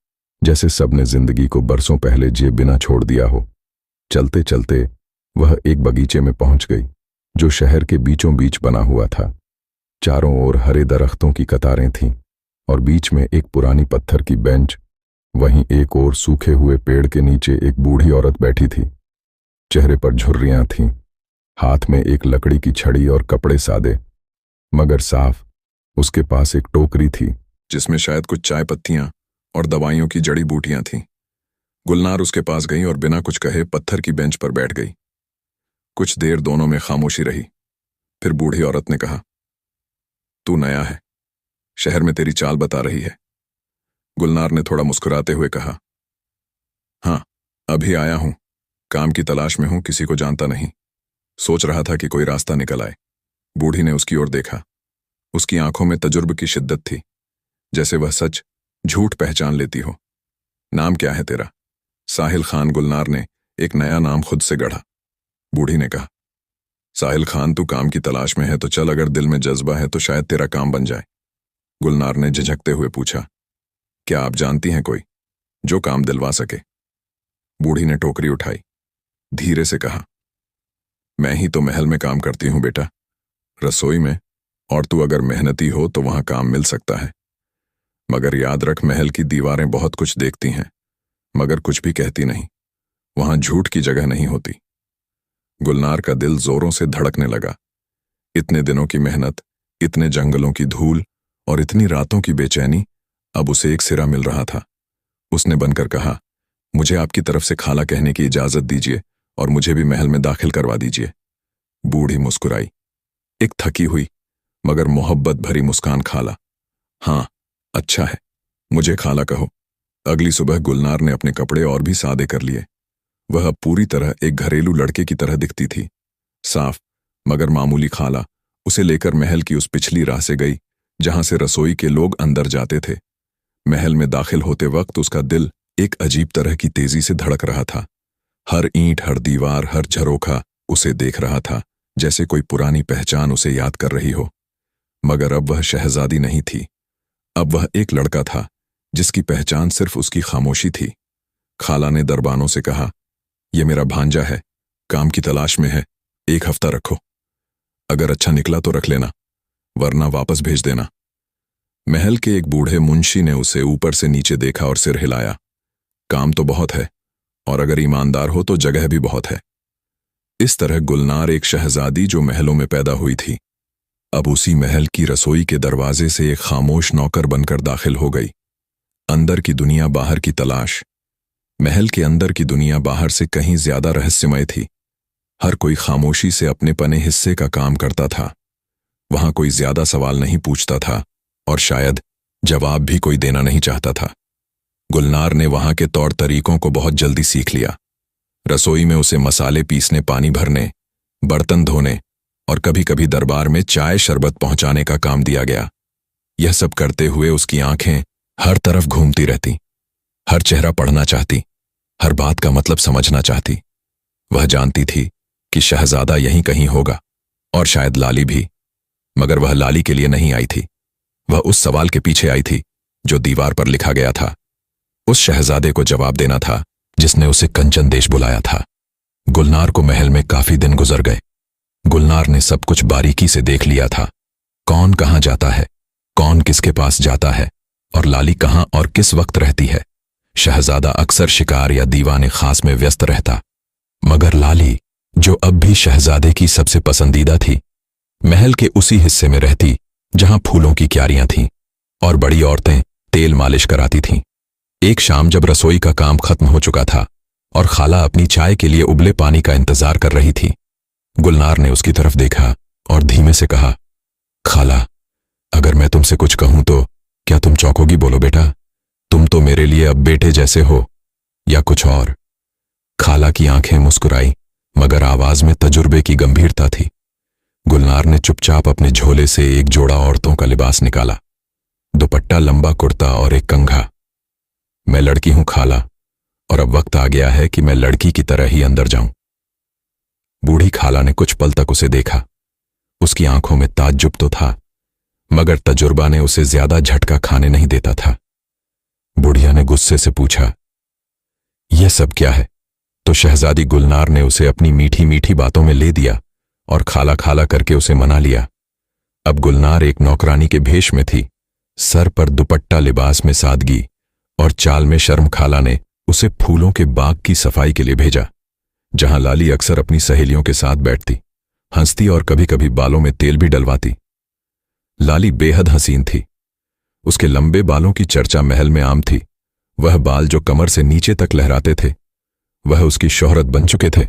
जैसे सबने जिंदगी को बरसों पहले जिए बिना छोड़ दिया हो। चलते चलते वह एक बगीचे में पहुंच गई, जो शहर के बीचों बीच बना हुआ था। चारों ओर हरे दरख्तों की कतारें थीं और बीच में एक पुरानी पत्थर की बेंच। वहीं एक ओर सूखे हुए पेड़ के नीचे एक बूढ़ी औरत बैठी थी। चेहरे पर झुर्रियां थीं, हाथ में एक लकड़ी की छड़ी और कपड़े सादे मगर साफ। उसके पास एक टोकरी थी, जिसमें शायद कुछ चाय पत्तियां और दवाइयों की जड़ी बूटियां थीं। गुलनार उसके पास गई और बिना कुछ कहे पत्थर की बेंच पर बैठ गई। कुछ देर दोनों में खामोशी रही। फिर बूढ़ी औरत ने कहा, तू नया है, शहर में तेरी चाल बता रही है। गुलनार ने थोड़ा मुस्कुराते हुए कहा, हाँ, अभी आया हूं, काम की तलाश में हूं, किसी को जानता नहीं, सोच रहा था कि कोई रास्ता निकल आए। बूढ़ी ने उसकी ओर देखा। उसकी आंखों में तजुर्बे की शिद्दत थी, जैसे वह सच झूठ पहचान लेती हो। नाम क्या है तेरा? साहिल खान। गुलनार ने एक नया नाम खुद से गढ़ा। बूढ़ी ने कहा, साहिल खान, तू काम की तलाश में है तो चल, अगर दिल में जज्बा है तो शायद तेरा काम बन जाए। गुलनार ने झिझकते हुए पूछा, क्या आप जानती हैं कोई जो काम दिलवा सके? बूढ़ी ने टोकरी उठाई, धीरे से कहा, मैं ही तो महल में काम करती हूं बेटा, रसोई में, और तू अगर मेहनती हो तो वहां काम मिल सकता है। मगर याद रख, महल की दीवारें बहुत कुछ देखती हैं, मगर कुछ भी कहती नहीं। वहां झूठ की जगह नहीं होती। गुलनार का दिल जोरों से धड़कने लगा। इतने दिनों की मेहनत, इतने जंगलों की धूल और इतनी रातों की बेचैनी, अब उसे एक सिरा मिल रहा था। उसने बनकर कहा, मुझे आपकी तरफ से खाला कहने की इजाजत दीजिए और मुझे भी महल में दाखिल करवा दीजिए। बूढ़ी मुस्कुराई, एक थकी हुई मगर मोहब्बत भरी मुस्कान। खाला? हाँ, अच्छा है, मुझे खाला कहो। अगली सुबह गुलनार ने अपने कपड़े और भी सादे कर लिए। वह अब पूरी तरह एक घरेलू लड़के की तरह दिखती थी। साफ मगर मामूली खाला उसे लेकर महल की उस पिछली राह से गई, जहां से रसोई के लोग अंदर जाते थे। महल में दाखिल होते वक्त उसका दिल एक अजीब तरह की तेजी से धड़क रहा था। हर ईंट, हर दीवार, हर झरोखा उसे देख रहा था, जैसे कोई पुरानी पहचान उसे याद कर रही हो। मगर अब वह शहजादी नहीं थी, अब वह एक लड़का था जिसकी पहचान सिर्फ उसकी खामोशी थी। खाला ने दरबानों से कहा, यह मेरा भांजा है, काम की तलाश में है, 1 हफ्ता रखो। अगर अच्छा निकला तो रख लेना, वरना वापस भेज देना। महल के एक बूढ़े मुंशी ने उसे ऊपर से नीचे देखा और सिर हिलाया। काम तो बहुत है, और अगर ईमानदार हो तो जगह भी बहुत है। इस तरह गुलनार एक शहजादी जो महलों में पैदा हुई थी, अब उसी महल की रसोई के दरवाजे से एक खामोश नौकर बनकर दाखिल हो गई। अंदर की दुनिया बाहर की तलाश। महल के अंदर की दुनिया बाहर से कहीं ज्यादा रहस्यमय थी। हर कोई खामोशी से अपने पने हिस्से का काम करता था। वहां कोई ज्यादा सवाल नहीं पूछता था और शायद जवाब भी कोई देना नहीं चाहता था। गुलनार ने वहां के तौर तरीकों को बहुत जल्दी सीख लिया। रसोई में उसे मसाले पीसने, पानी भरने, बर्तन धोने और कभी कभी दरबार में चाय शरबत पहुंचाने का काम दिया गया। यह सब करते हुए उसकी आंखें हर तरफ घूमती रहती, हर चेहरा पढ़ना चाहती, हर बात का मतलब समझना चाहती। वह जानती थी कि शहजादा यहीं कहीं होगा और शायद लाली भी, मगर वह लाली के लिए नहीं आई थी। वह उस सवाल के पीछे आई थी जो दीवार पर लिखा गया था। उस शहजादे को जवाब देना था जिसने उसे कंचन देश बुलाया था। गुलनार को महल में काफी दिन गुजर गए। गुलनार ने सब कुछ बारीकी से देख लिया था। कौन कहां जाता है, कौन किसके पास जाता है और लाली कहां और किस वक्त रहती है। शहजादा अक्सर शिकार या दीवाने खास में व्यस्त रहता, मगर लाली, जो अब भी शहजादे की सबसे पसंदीदा थी, महल के उसी हिस्से में रहती जहां फूलों की क्यारियां थीं और बड़ी औरतें तेल मालिश कराती थीं। एक शाम जब रसोई का काम खत्म हो चुका था और खाला अपनी चाय के लिए उबले पानी का इंतजार कर रही थी, गुलनार ने उसकी तरफ देखा और धीमे से कहा, खाला, अगर मैं तुमसे कुछ कहूं तो क्या तुम चौंकोगी? बोलो बेटा, तुम तो मेरे लिए अब बेटे जैसे हो, या कुछ और? खाला की आंखें मुस्कुराई, मगर आवाज में तजुर्बे की गंभीरता थी। गुलनार ने चुपचाप अपने झोले से एक जोड़ा औरतों का लिबास निकाला, दुपट्टा, लंबा कुर्ता और एक कंघा। मैं लड़की हूं खाला, और अब वक्त आ गया है कि मैं लड़की की तरह ही अंदर जाऊं। बूढ़ी खाला ने कुछ पल तक उसे देखा। उसकी आंखों में ताज्जुब तो था, मगर तजुर्बा ने उसे ज्यादा झटका खाने नहीं देता था। बुढ़िया ने गुस्से से पूछा, यह सब क्या है? तो शहजादी गुलनार ने उसे अपनी मीठी मीठी बातों में ले दिया और खाला खाला करके उसे मना लिया। अब गुलनार एक नौकरानी के भेष में थी। सर पर दुपट्टा, लिबास में सादगी और चाल में शर्म। खाला ने उसे फूलों के बाग की सफाई के लिए भेजा, जहां लाली अक्सर अपनी सहेलियों के साथ बैठती, हंसती और कभी कभी बालों में तेल भी डलवाती। लाली बेहद हसीन थी। उसके लंबे बालों की चर्चा महल में आम थी। वह बाल जो कमर से नीचे तक लहराते थे, वह उसकी शोहरत बन चुके थे,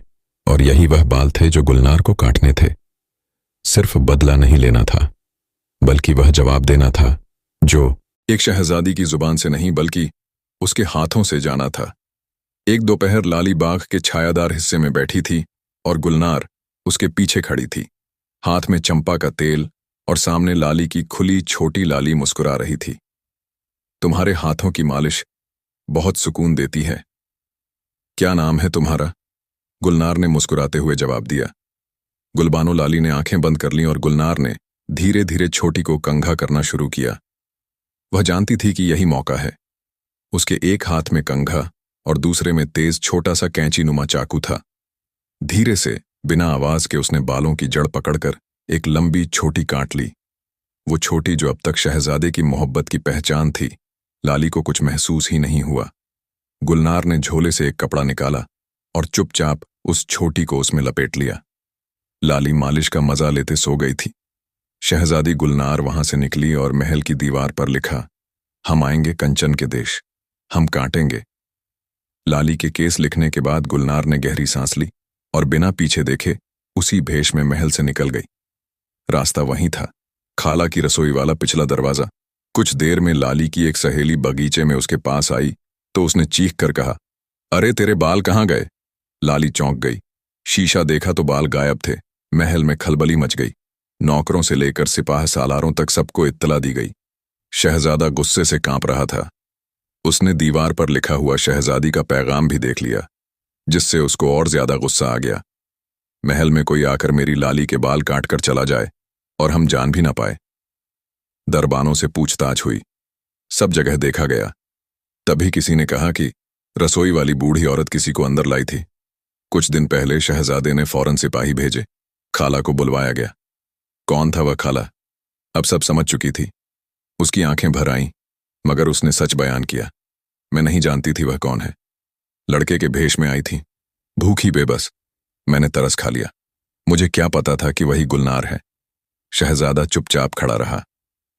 और यही वह बाल थे जो गुलनार को काटने थे। सिर्फ बदला नहीं लेना था, बल्कि वह जवाब देना था जो एक शहजादी की जुबान से नहीं बल्कि उसके हाथों से जाना था। एक दोपहर लाली बाग के छायादार हिस्से में बैठी थी और गुलनार उसके पीछे खड़ी थी, हाथ में चंपा का तेल, और सामने लाली की खुली छोटी लाली मुस्कुरा रही थी। तुम्हारे हाथों की मालिश बहुत सुकून देती है। क्या नाम है तुम्हारा? गुलनार ने मुस्कुराते हुए जवाब दिया। गुलबानो लाली ने आंखें बंद कर लीं और गुलनार ने धीरे धीरे छोटी को कंघा करना शुरू किया। वह जानती थी कि यही मौका है। उसके एक हाथ में कंघा और दूसरे में तेज छोटा सा कैंची नुमा चाकू था। धीरे से, बिना आवाज के, उसने बालों की जड़ पकड़कर एक लंबी छोटी काट ली। वो छोटी जो अब तक शहजादे की मोहब्बत की पहचान थी। लाली को कुछ महसूस ही नहीं हुआ। गुलनार ने झोले से एक कपड़ा निकाला और चुपचाप उस छोटी को उसमें लपेट लिया। लाली मालिश का मजा लेते सो गई थी। शहजादी गुलनार वहां से निकली और महल की दीवार पर लिखा, हम आएंगे कंचन के देश, हम काटेंगे। लाली के केस लिखने के बाद गुलनार ने गहरी सांस ली और बिना पीछे देखे उसी भेष में महल से निकल गई। रास्ता वहीं था, खाला की रसोई वाला पिछला दरवाजा। कुछ देर में लाली की एक सहेली बगीचे में उसके पास आई तो उसने चीख कर कहा, अरे तेरे बाल कहाँ गए? लाली चौंक गई। शीशा देखा तो बाल गायब थे। महल में खलबली मच गई। नौकरों से लेकर सिपाह सालारों तक सबको इत्तला दी गई। शहजादा गुस्से से कांप रहा था। उसने दीवार पर लिखा हुआ शहजादी का पैगाम भी देख लिया, जिससे उसको और ज्यादा गुस्सा आ गया। महल में कोई आकर मेरी लाली के बाल काट कर चला जाए और हम जान भी ना पाए। दरबानों से पूछताछ हुई, सब जगह देखा गया। तभी किसी ने कहा कि रसोई वाली बूढ़ी औरत किसी को अंदर लाई थी। कुछ दिन पहले शहजादे ने फौरन सिपाही भेजे। खाला को बुलवाया गया। कौन था वह खाला? अब सब समझ चुकी थी। उसकी आंखें भर आईं, मगर उसने सच बयान किया। मैं नहीं जानती थी वह कौन है। लड़के के भेष में आई थी, भूखी बेबस। मैंने तरस खा लिया। मुझे क्या पता था कि वही गुलनार है। शहजादा चुपचाप खड़ा रहा।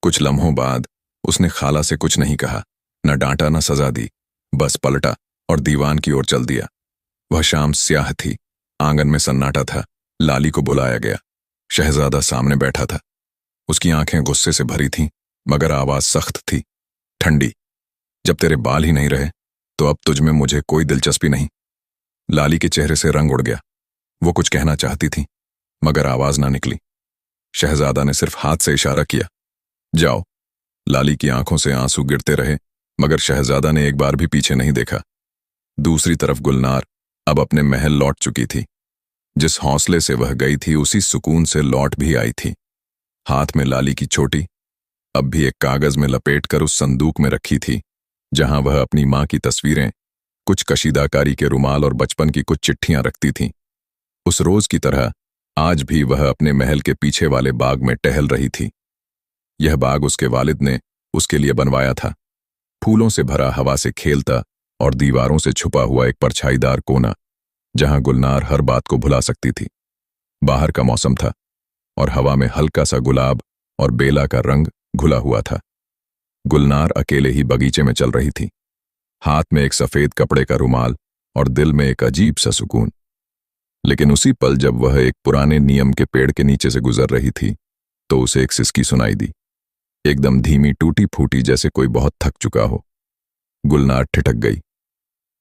कुछ लम्हों बाद उसने खाला से कुछ नहीं कहा, न डांटा न सजा दी, बस पलटा और दीवान की ओर चल दिया। वह शाम स्याह थी, आंगन में सन्नाटा था। लाली को बुलाया गया। शहजादा सामने बैठा था। उसकी आंखें गुस्से से भरी थीं, मगर आवाज सख्त थी, ठंडी। जब तेरे बाल ही नहीं रहे तो अब तुझ में मुझे कोई दिलचस्पी नहीं। लाली के चेहरे से रंग उड़ गया। वो कुछ कहना चाहती थी, मगर आवाज ना निकली। शहजादा ने सिर्फ हाथ से इशारा किया, जाओ। लाली की आंखों से आंसू गिरते रहे, मगर शहजादा ने एक बार भी पीछे नहीं देखा। दूसरी तरफ गुलनार अब अपने महल लौट चुकी थी। जिस हौसले से वह गई थी उसी सुकून से लौट भी आई थी। हाथ में लाली की छोटी, अब भी एक कागज में लपेटकर उस संदूक में रखी थी, जहां वह अपनी मां की तस्वीरें, कुछ कशीदाकारी के रुमाल और बचपन की कुछ चिट्ठियां रखती थीं। उस रोज की तरह आज भी वह अपने महल के पीछे वाले बाग में टहल रही थी। यह बाग उसके वालिद ने उसके लिए बनवाया था। फूलों से भरा, हवा से खेलता और दीवारों से छुपा हुआ एक परछाईदार कोना, जहां गुलनार हर बात को भुला सकती थी। बाहर का मौसम था और हवा में हल्का सा गुलाब और बेला का रंग घुला हुआ था। गुलनार अकेले ही बगीचे में चल रही थी, हाथ में एक सफेद कपड़े का रुमाल और दिल में एक अजीब सा सुकून। लेकिन उसी पल जब वह एक पुराने नीम के पेड़ के नीचे से गुजर रही थी तो उसे एक सिसकी सुनाई दी, एकदम धीमी, टूटी फूटी, जैसे कोई बहुत थक चुका हो। गुलनार ठिठक गई।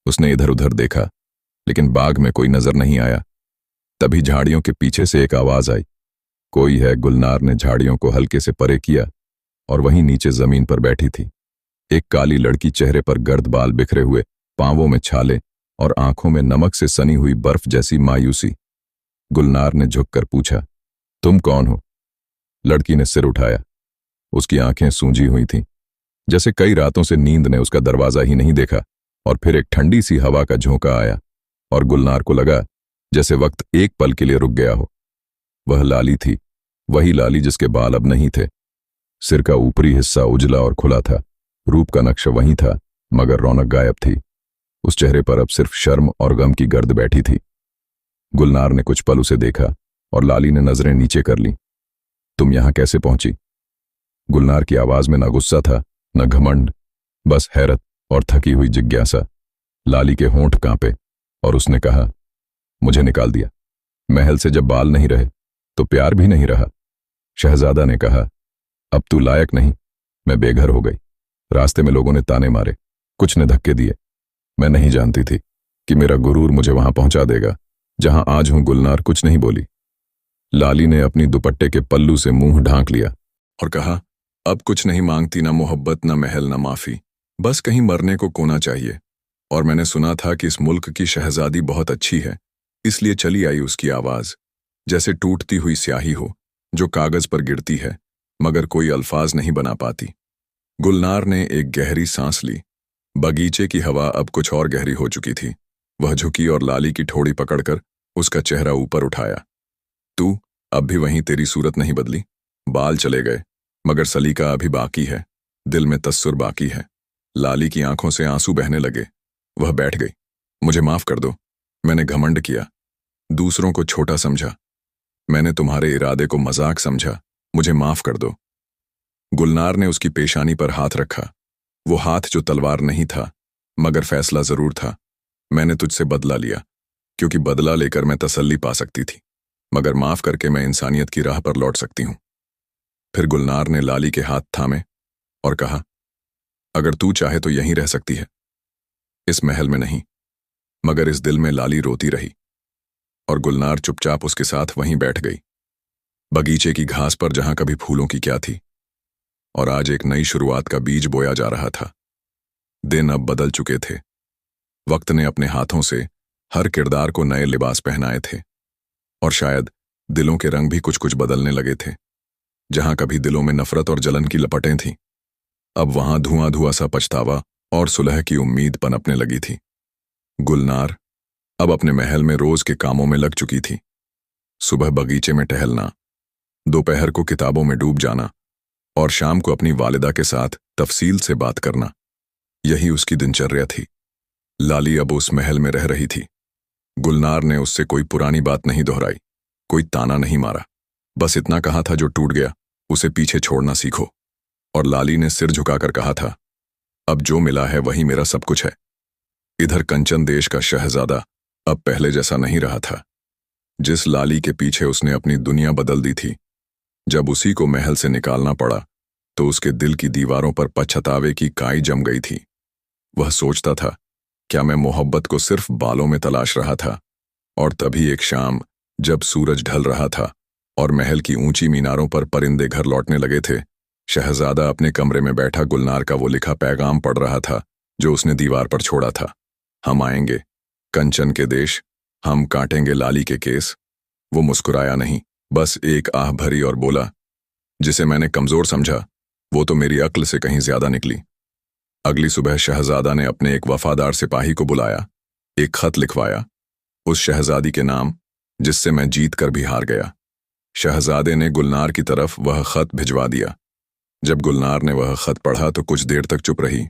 उसने इधर उधर देखा, लेकिन बाग में कोई नजर नहीं आया। तभी झाड़ियों के पीछे से एक आवाज आई, कोई है। गुलनार ने झाड़ियों को हल्के से परे किया और वहीं नीचे जमीन पर बैठी थी एक काली लड़की, चेहरे पर गर्द बाल बिखरे हुए, पांवों में छाले और आंखों में नमक से सनी हुई बर्फ जैसी मायूसी। गुलनार ने झुककर पूछा, तुम कौन हो? लड़की ने सिर उठाया। उसकी आंखें सूंजी हुई थीं, जैसे कई रातों से नींद ने उसका दरवाजा ही नहीं देखा। और फिर एक ठंडी सी हवा का झोंका आया और गुलनार को लगा जैसे वक्त एक पल के लिए रुक गया हो। वह लाली थी, वही लाली जिसके बाल अब नहीं थे। सिर का ऊपरी हिस्सा उजला और खुला था। रूप का नक्शा वही था, मगर रौनक गायब थी। उस चेहरे पर अब सिर्फ शर्म और गम की गर्द बैठी थी। गुलनार ने कुछ पल उसे देखा और लाली ने नजरें नीचे कर ली। तुम यहां कैसे पहुंची? गुलनार की आवाज में न गुस्सा था, न घमंड, बस हैरत और थकी हुई जिज्ञासा। लाली के होंठ कांपे और उसने कहा, मुझे निकाल दिया। महल से जब बाल नहीं रहे तो प्यार भी नहीं रहा। शहजादा ने कहा, अब तू लायक नहीं। मैं बेघर हो गई। रास्ते में लोगों ने ताने मारे, कुछ ने धक्के दिए। मैं नहीं जानती थी कि मेरा गुरूर मुझे वहां पहुंचा देगा जहां आज हूं। गुलनार कुछ नहीं बोली। लाली ने अपनी दुपट्टे के पल्लू से मुंह ढांक लिया और कहा, अब कुछ नहीं मांगती, ना मोहब्बत, ना महल, ना माफी, बस कहीं मरने को कोना चाहिए। और मैंने सुना था कि इस मुल्क की शहजादी बहुत अच्छी है, इसलिए चली आई। उसकी आवाज जैसे टूटती हुई स्याही हो जो कागज पर गिरती है मगर कोई अल्फाज नहीं बना पाती। गुलनार ने एक गहरी सांस ली। बगीचे की हवा अब कुछ और गहरी हो चुकी थी। वह झुकी और लाली की ठोड़ी पकड़कर उसका चेहरा ऊपर उठाया। तू अब भी वहीं, तेरी सूरत नहीं बदली। बाल चले गए मगर सलीका अभी बाकी है, दिल में तस्सुर बाकी है। लाली की आंखों से आंसू बहने लगे। वह बैठ गई। मुझे माफ कर दो, मैंने घमंड किया, दूसरों को छोटा समझा। मैंने तुम्हारे इरादे को मजाक समझा, मुझे माफ कर दो। गुलनार ने उसकी पेशानी पर हाथ रखा, वो हाथ जो तलवार नहीं था मगर फैसला जरूर था। मैंने तुझसे बदला लिया क्योंकि बदला लेकर मैं तसल्ली पा सकती थी, मगर माफ करके मैं इंसानियत की राह पर लौट सकती हूं। फिर गुलनार ने लाली के हाथ थामे और कहा, अगर तू चाहे तो यहीं रह सकती है, इस महल में नहीं, मगर इस दिल में। लाली रोती रही और गुलनार चुपचाप उसके साथ वहीं बैठ गई, बगीचे की घास पर जहां कभी फूलों की क्या थी। और आज एक नई शुरुआत का बीज बोया जा रहा था। दिन अब बदल चुके थे। वक्त ने अपने हाथों से हर किरदार को नए लिबास पहनाए थे और शायद दिलों के रंग भी कुछ कुछ बदलने लगे थे। जहां कभी दिलों में नफरत और जलन की लपटें थीं, अब वहां धुआं धुआं सा पछतावा और सुलह की उम्मीद पनपने लगी थी। गुलनार अब अपने महल में रोज के कामों में लग चुकी थी। सुबह बगीचे में टहलना, दोपहर को किताबों में डूब जाना और शाम को अपनी वालिदा के साथ तफसील से बात करना, यही उसकी दिनचर्या थी। लाली अब उस महल में रह रही थी, गुलनार ने उससे कोई पुरानी बात नहीं दोहराई, कोई ताना नहीं मारा। बस इतना कहा था, जो टूट गया उसे पीछे छोड़ना सीखो। और लाली ने सिर झुकाकर कहा था, अब जो मिला है वही मेरा सब कुछ है। इधर कंचन देश का शहजादा अब पहले जैसा नहीं रहा था। जिस लाली के पीछे उसने अपनी दुनिया बदल दी थी, जब उसी को महल से निकालना पड़ा तो उसके दिल की दीवारों पर पछतावे की काई जम गई थी। वह सोचता था, क्या मैं मोहब्बत को सिर्फ बालों में तलाश रहा था? और तभी एक शाम, जब सूरज ढल रहा था और महल की ऊंची मीनारों पर परिंदे घर लौटने लगे थे, शहजादा अपने कमरे में बैठा गुलनार का वो लिखा पैगाम पढ़ रहा था जो उसने दीवार पर छोड़ा था। हम आएंगे कंचन के देश, हम काटेंगे लाली के केस। वो मुस्कुराया नहीं, बस एक आह भरी और बोला, जिसे मैंने कमजोर समझा वो तो मेरी अक्ल से कहीं ज्यादा निकली। अगली सुबह शहजादा ने अपने एक वफादार सिपाही को बुलाया, एक खत लिखवाया, उस शहजादी के नाम जिससे मैं जीत कर भी हार गया। शहजादे ने गुलनार की तरफ वह खत भिजवा दिया। जब गुलनार ने वह खत पढ़ा तो कुछ देर तक चुप रही।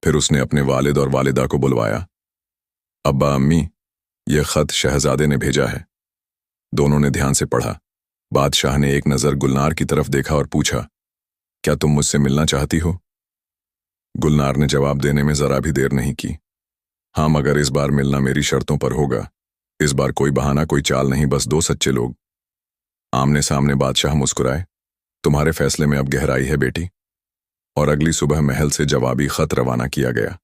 फिर उसने अपने वालिद और वालिदा को बुलवाया। अब्बा, अम्मी, यह खत शहजादे ने भेजा है। दोनों ने ध्यान से पढ़ा। बादशाह ने एक नजर गुलनार की तरफ देखा और पूछा, क्या तुम मुझसे मिलना चाहती हो? गुलनार ने जवाब देने में जरा भी देर नहीं की। हाँ, मगर इस बार मिलना मेरी शर्तों पर होगा। इस बार कोई बहाना, कोई चाल नहीं, बस दो सच्चे लोग। आमने सामने बादशाह मुस्कुराए। तुम्हारे फैसले में अब गहराई है बेटी। और अगली सुबह महल से जवाबी खत रवाना किया गया।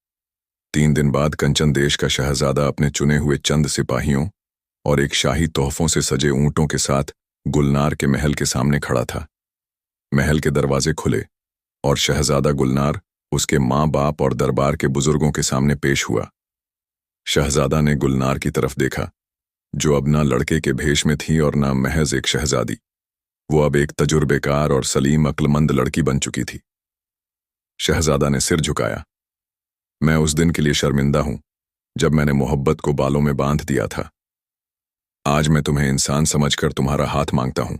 3 दिन बाद कंचन देश का शहजादा अपने चुने हुए चंद सिपाहियों और एक शाही तोहफों से सजे ऊंटों के साथ गुलनार के महल के सामने खड़ा था। महल के दरवाजे खुले और शहजादा गुलनार उसके माँ बाप और दरबार के बुजुर्गों के सामने पेश हुआ। शहजादा ने गुलनार की तरफ देखा, जो अब ना लड़के के भेष में थी और ना महज एक शहजादी। वो अब एक तजुर्बेकार और सलीम अक्लमंद लड़की बन चुकी थी। शहजादा ने सिर झुकाया। मैं उस दिन के लिए शर्मिंदा हूं जब मैंने मोहब्बत को बालों में बांध दिया था। आज मैं तुम्हें इंसान समझकर तुम्हारा हाथ मांगता हूं।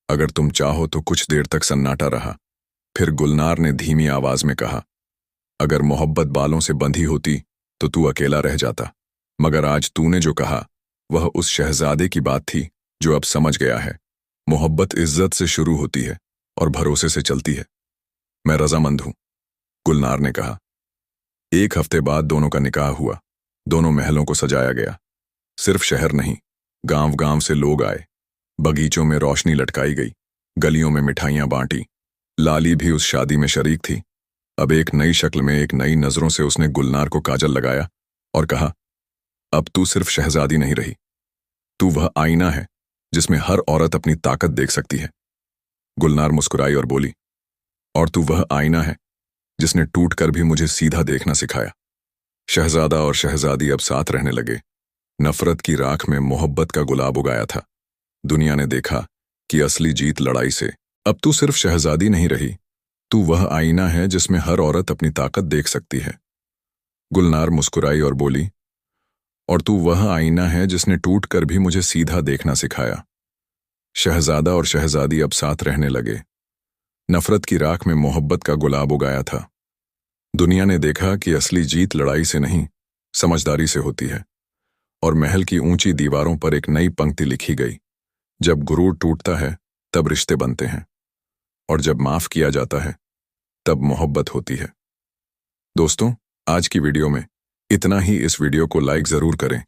अगर तुम चाहो तो। कुछ देर तक सन्नाटा रहा। फिर गुलनार ने धीमी आवाज में कहा, अगर मोहब्बत बालों से बंधी होती तो तू अकेला रह जाता, मगर आज तूने जो कहा वह उस शहजादे की बात थी जो अब समझ गया है। मोहब्बत इज्जत से शुरू होती है और भरोसे से चलती है। मैं रजामंद हूं, गुलनार ने कहा। 1 हफ्ते बाद दोनों का निकाह हुआ। दोनों महलों को सजाया गया। सिर्फ शहर नहीं, गांव गांव से लोग आए। बगीचों में रोशनी लटकाई गई, गलियों में मिठाइयां बांटी। लाली भी उस शादी में शरीक थी। अब एक नई शक्ल में, एक नई नजरों से उसने गुलनार को काजल लगाया और कहा, अब तू सिर्फ शहजादी नहीं रही, तू वह आईना है जिसमें हर औरत अपनी ताकत देख सकती है। गुलनार मुस्कुराई और बोली, और तू वह आईना है जिसने टूटकर भी मुझे सीधा देखना सिखाया। शहजादा और शहजादी अब साथ रहने लगे। नफरत की राख में मोहब्बत का गुलाब उगाया था। दुनिया ने देखा कि असली जीत लड़ाई से। अब तू सिर्फ शहजादी नहीं रही, तू वह आईना है जिसमें हर औरत अपनी ताकत देख सकती है। गुलनार मुस्कुराई और बोली, और तू वह आईना है जिसने टूटकर भी मुझे सीधा देखना सिखाया। शहजादा और शहजादी अब साथ रहने लगे। नफरत की राख में मोहब्बत का गुलाब उगाया था। दुनिया ने देखा कि असली जीत लड़ाई से नहीं, समझदारी से होती है। और महल की ऊंची दीवारों पर एक नई पंक्ति लिखी गई, जब गुरूर टूटता है तब रिश्ते बनते हैं, और जब माफ किया जाता है तब मोहब्बत होती है। दोस्तों, आज की वीडियो में इतना ही। इस वीडियो को लाइक जरूर करें